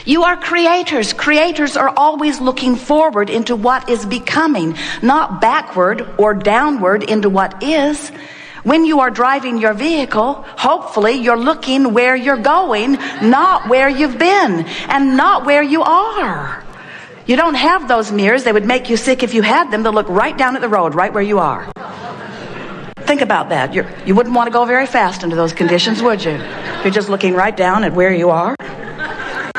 You are creators. Creators are always looking forward into what is becoming, not backward or downward into what is. When you are driving your vehicle, hopefully you're looking where you're going, not where you've been, and not where you are. You don't have those mirrors. They would make you sick if you had them. They'll look right down at the road, right where you are. Think about that. You wouldn't want to go very fast into those conditions, would you? You're just looking right down at where you are.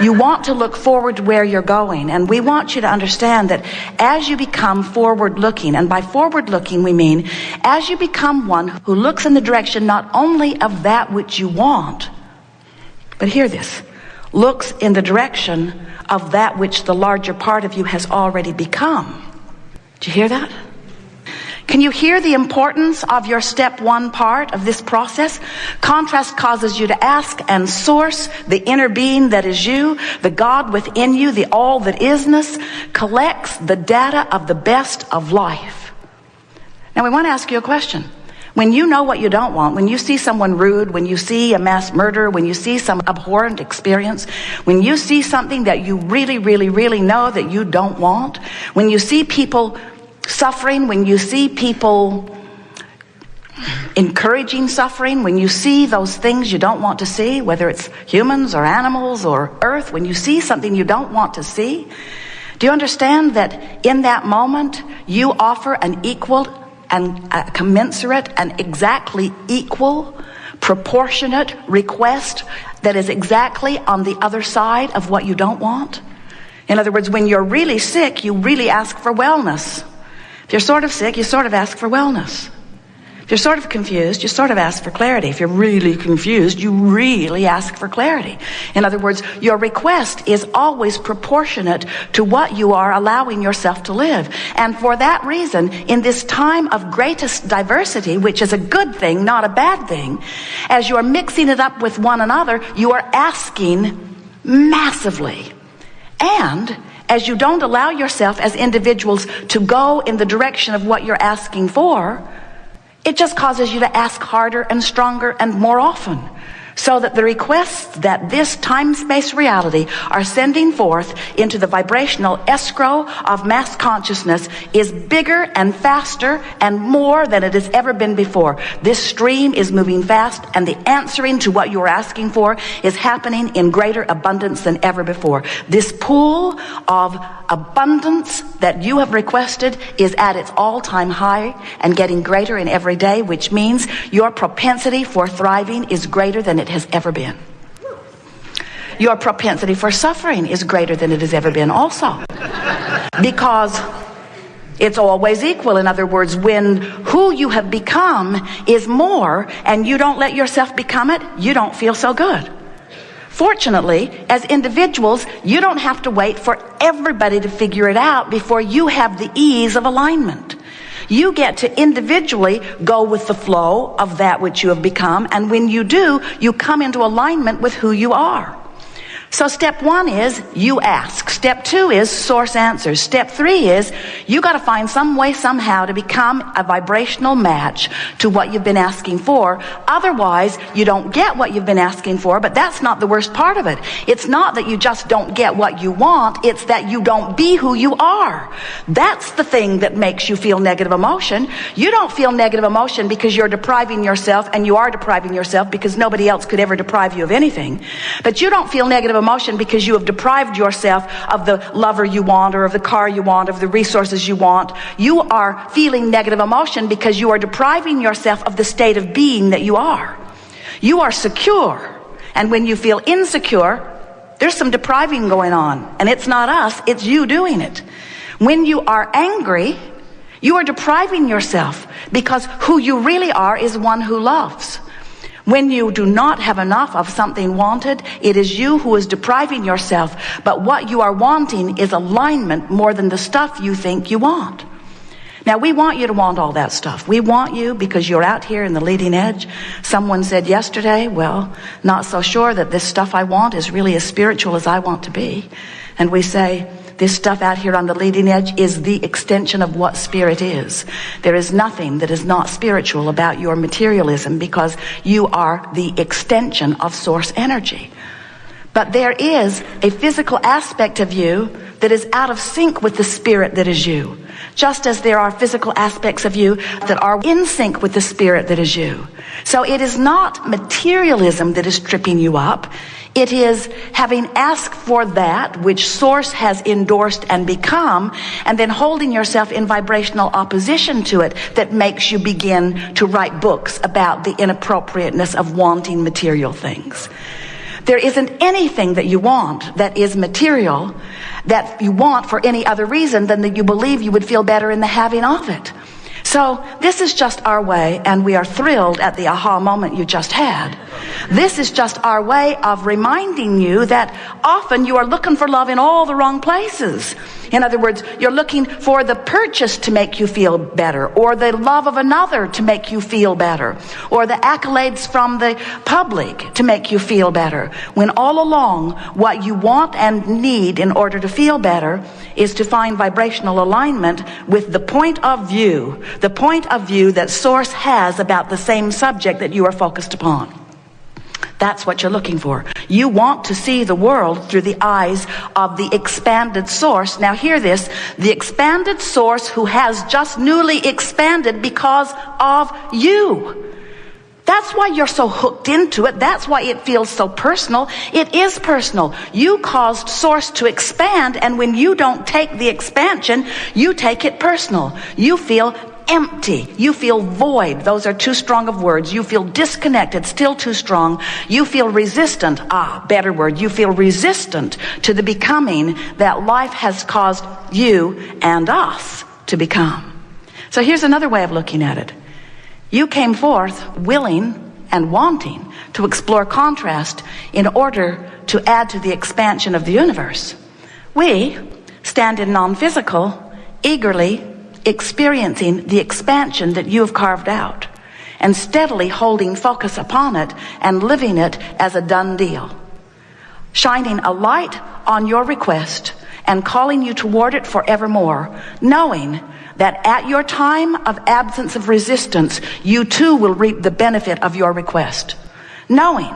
You want to look forward to where you're going. And we want you to understand that as you become forward-looking, and by forward-looking we mean as you become one who looks in the direction not only of that which you want, but hear this, looks in the direction of that which the larger part of you has already become. Did you hear that? Can you hear the importance of your step one part of this process? Contrast causes you to ask and source the inner being that is you, the God within you, the all that isness, collects the data of the best of life. Now we want to ask you a question. When you know what you don't want, when you see someone rude, when you see a mass murder, when you see some abhorrent experience, when you see something that you really, really, really know that you don't want, when you see people suffering, when you see people encouraging suffering, when you see those things you don't want to see, whether it's humans or animals or earth, when you see something you don't want to see, do you understand that in that moment you offer an equal and a commensurate and exactly equal, proportionate request that is exactly on the other side of what you don't want? In other words, when you're really sick, you really ask for wellness. If you're sort of sick, you sort of ask for wellness. If you're sort of confused, you sort of ask for clarity. If you're really confused, you really ask for clarity. In other words, your request is always proportionate to what you are allowing yourself to live. And for that reason, in this time of greatest diversity, which is a good thing, not a bad thing, as you are mixing it up with one another, you are asking massively. And as you don't allow yourself as individuals to go in the direction of what you're asking for, it just causes you to ask harder and stronger and more often. So that the requests that this time-space reality are sending forth into the vibrational escrow of mass consciousness is bigger and faster and more than it has ever been before. This stream is moving fast, and the answering to what you're asking for is happening in greater abundance than ever before. This pool of abundance that you have requested is at its all-time high and getting greater in every day, which means your propensity for thriving is greater than it has ever been. Your propensity for suffering is greater than it has ever been also. Because it's always equal. In other words, when who you have become is more and you don't let yourself become it, you don't feel so good. Fortunately, as individuals, you don't have to wait for everybody to figure it out before you have the ease of alignment. You get to individually go with the flow of that which you have become, and when you do, you come into alignment with who you are. So step one is you ask. Step two is source answers. Step three is you got to find some way somehow to become a vibrational match to what you've been asking for. Otherwise, you don't get what you've been asking for, but that's not the worst part of it. It's not that you just don't get what you want. It's that you don't be who you are. That's the thing that makes you feel negative emotion. You don't feel negative emotion because you're depriving yourself, and you are depriving yourself because nobody else could ever deprive you of anything. But you don't feel negative emotion because you have deprived yourself of the lover you want, or of the car you want, of the resources you want. You are feeling negative emotion because you are depriving yourself of the state of being that you are. You are secure, and when you feel insecure, there's some depriving going on, and it's not us, it's you doing it. When you are angry, you are depriving yourself because who you really are is one who loves. When you do not have enough of something wanted, it is you who is depriving yourself. But what you are wanting is alignment more than the stuff you think you want. Now, we want you to want all that stuff. We want you because you're out here in the leading edge. Someone said yesterday, well, not so sure that this stuff I want is really as spiritual as I want to be. And we say, this stuff out here on the leading edge is the extension of what spirit is. There is nothing that is not spiritual about your materialism because you are the extension of source energy. But there is a physical aspect of you that is out of sync with the spirit that is you. Just as there are physical aspects of you that are in sync with the spirit that is you. So it is not materialism that is tripping you up. It is having asked for that which Source has endorsed and become, and then holding yourself in vibrational opposition to it that makes you begin to write books about the inappropriateness of wanting material things. There isn't anything that you want that is material that you want for any other reason than that you believe you would feel better in the having of it. So this is just our way, and we are thrilled at the aha moment you just had. This is just our way of reminding you that often you are looking for love in all the wrong places. In other words, you're looking for the purchase to make you feel better, or the love of another to make you feel better, or the accolades from the public to make you feel better, when all along what you want and need in order to feel better is to find vibrational alignment with the point of view that Source has about the same subject that you are focused upon. That's what you're looking for. You want to see the world through the eyes of the expanded Source. Now hear this, the expanded Source who has just newly expanded because of you. That's why you're so hooked into it. That's why it feels so personal. It is personal. You caused Source to expand, and when you don't take the expansion, you take it personal. You feel empty. You feel void. Those are too strong of words. You feel disconnected, still too strong. You feel resistant. Better word. You feel resistant to the becoming that life has caused you and us to become. So here's another way of looking at it. You came forth willing and wanting to explore contrast in order to add to the expansion of the universe. We stand in non-physical, eagerly experiencing the expansion that you have carved out, and steadily holding focus upon it and living it as a done deal, shining a light on your request and calling you toward it forevermore, knowing that at your time of absence of resistance, you too will reap the benefit of your request, knowing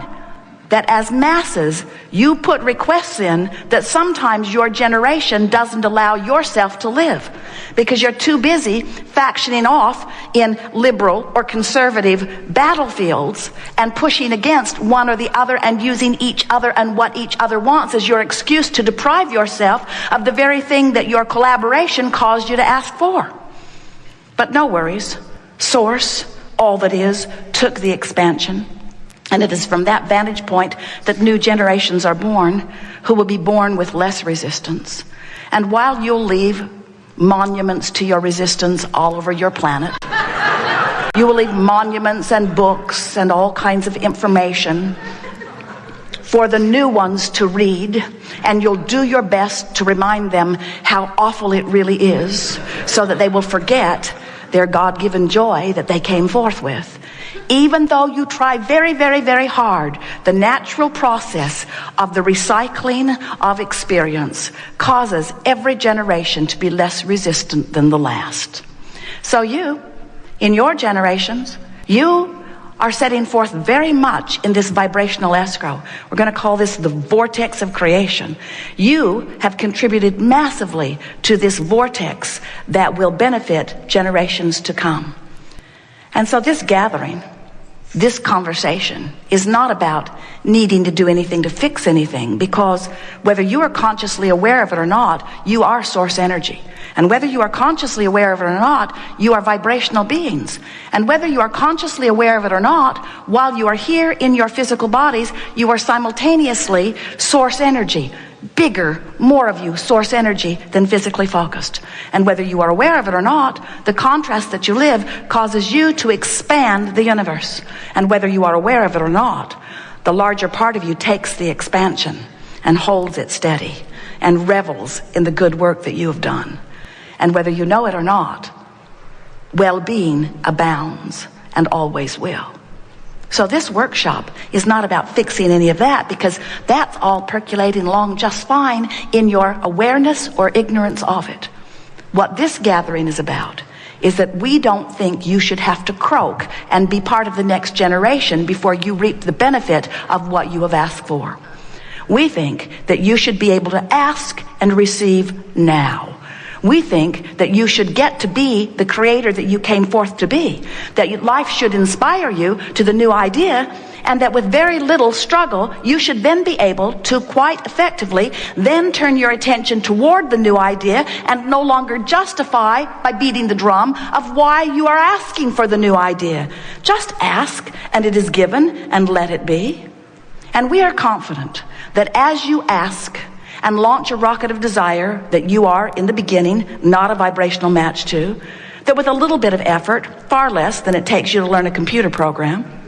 that as masses, you put requests in that sometimes your generation doesn't allow yourself to live because you're too busy factioning off in liberal or conservative battlefields and pushing against one or the other and using each other and what each other wants as your excuse to deprive yourself of the very thing that your collaboration caused you to ask for. But no worries. Source, all that is, took the expansion. And it is from that vantage point that new generations are born who will be born with less resistance. And while you'll leave monuments to your resistance all over your planet, you will leave monuments and books and all kinds of information for the new ones to read, and you'll do your best to remind them how awful it really is so that they will forget their God-given joy that they came forth with. Even though you try very, very, very hard, the natural process of the recycling of experience causes every generation to be less resistant than the last. So you, in your generations, you are setting forth very much in this vibrational escrow. We're going to call this the vortex of creation. You have contributed massively to this vortex that will benefit generations to come. And so this gathering, this conversation is not about needing to do anything to fix anything, because whether you are consciously aware of it or not, you are source energy. And whether you are consciously aware of it or not, you are vibrational beings. And whether you are consciously aware of it or not, while you are here in your physical bodies, you are simultaneously source energy. Bigger, more of you, source energy than physically focused. And whether you are aware of it or not, the contrast that you live causes you to expand the universe. And whether you are aware of it or not, the larger part of you takes the expansion and holds it steady and revels in the good work that you have done. And whether you know it or not, well-being abounds and always will. So this workshop is not about fixing any of that, because that's all percolating along just fine in your awareness or ignorance of it. What this gathering is about is that we don't think you should have to croak and be part of the next generation before you reap the benefit of what you have asked for. We think that you should be able to ask and receive now. We think that you should get to be the creator that you came forth to be, that life should inspire you to the new idea, and that with very little struggle, you should then be able to quite effectively then turn your attention toward the new idea and no longer justify by beating the drum of why you are asking for the new idea. Just ask, and it is given, and let it be. And we are confident that as you ask and launch a rocket of desire that you are in the beginning not a vibrational match to, that with a little bit of effort, far less than it takes you to learn a computer program,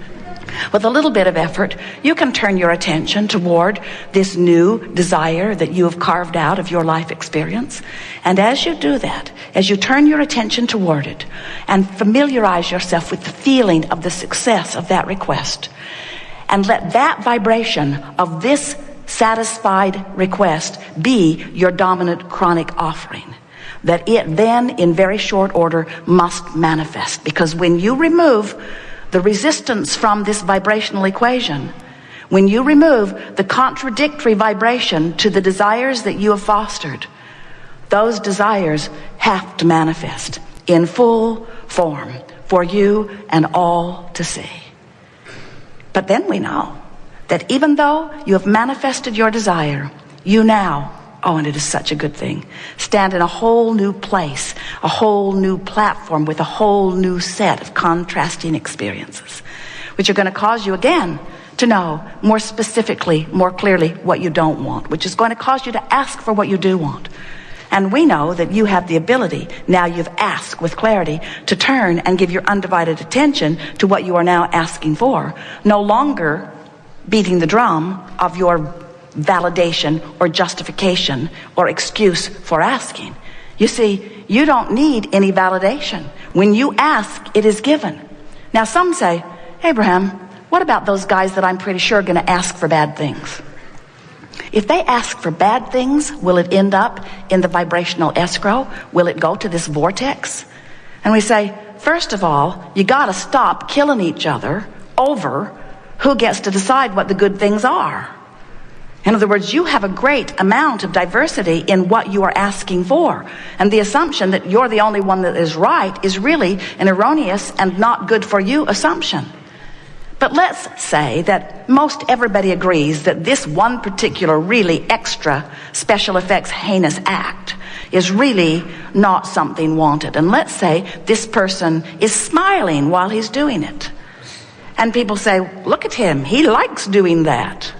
with a little bit of effort, you can turn your attention toward this new desire that you have carved out of your life experience. And as you do that, as you turn your attention toward it and familiarize yourself with the feeling of the success of that request, and let that vibration of this satisfied request be your dominant chronic offering, that it then in very short order must manifest. Because when you remove the resistance from this vibrational equation, when you remove the contradictory vibration to the desires that you have fostered, those desires have to manifest in full form for you and all to see. But then we know that even though you have manifested your desire, you now, oh, and it is such a good thing, stand in a whole new place, a whole new platform with a whole new set of contrasting experiences, which are going to cause you again to know more specifically, more clearly what you don't want, which is going to cause you to ask for what you do want. And we know that you have the ability, now you've asked with clarity, to turn and give your undivided attention to what you are now asking for, no longer beating the drum of your validation or justification or excuse for asking. You see, you don't need any validation. When you ask, it is given. Now some say, Abraham, what about those guys that I'm pretty sure are going to ask for bad things? If they ask for bad things, will it end up in the vibrational escrow? Will it go to this vortex? And we say, first of all, you got to stop killing each other over who gets to decide what the good things are. In other words, you have a great amount of diversity in what you are asking for. And the assumption that you're the only one that is right is really an erroneous and not good for you assumption. But let's say that most everybody agrees that this one particular really extra special effects heinous act is really not something wanted. And let's say this person is smiling while he's doing it. And people say, look at him, he likes doing that.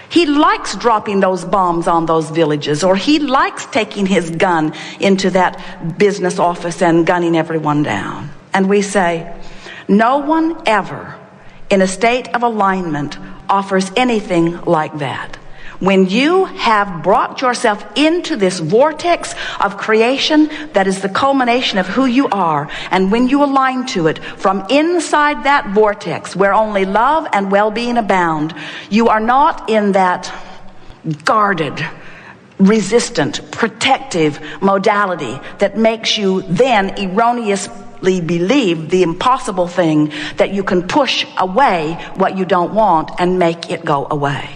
He likes dropping those bombs on those villages, or he likes taking his gun into that business office and gunning everyone down. And we say, no one ever in a state of alignment offers anything like that. When you have brought yourself into this vortex of creation that is the culmination of who you are, and when you align to it from inside that vortex where only love and well-being abound, you are not in that guarded, resistant, protective modality that makes you then erroneously believe the impossible thing that you can push away what you don't want and make it go away.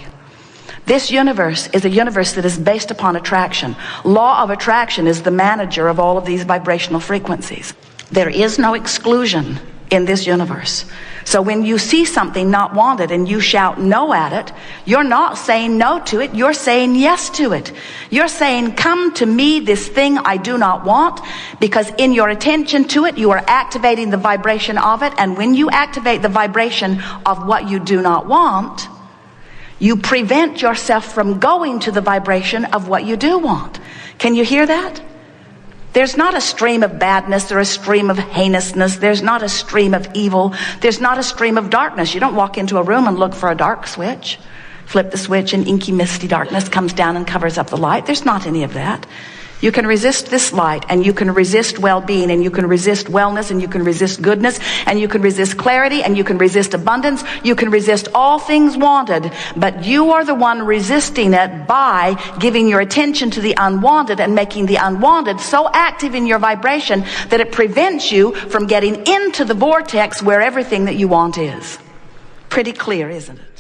This universe is a universe that is based upon attraction. Law of attraction is the manager of all of these vibrational frequencies. There is no exclusion in this universe. So when you see something not wanted and you shout no at it, you're not saying no to it, you're saying yes to it. You're saying, come to me, this thing I do not want, because in your attention to it, you are activating the vibration of it. And when you activate the vibration of what you do not want, you prevent yourself from going to the vibration of what you do want. Can you hear that? There's not a stream of badness or a stream of heinousness. There's not a stream of evil. There's not a stream of darkness. You don't walk into a room and look for a dark switch. Flip the switch and inky, misty darkness comes down and covers up the light. There's not any of that. You can resist this light, and you can resist well-being, and you can resist wellness, and you can resist goodness, and you can resist clarity, and you can resist abundance. You can resist all things wanted, but you are the one resisting it by giving your attention to the unwanted and making the unwanted so active in your vibration that it prevents you from getting into the vortex where everything that you want is. Pretty clear, isn't it?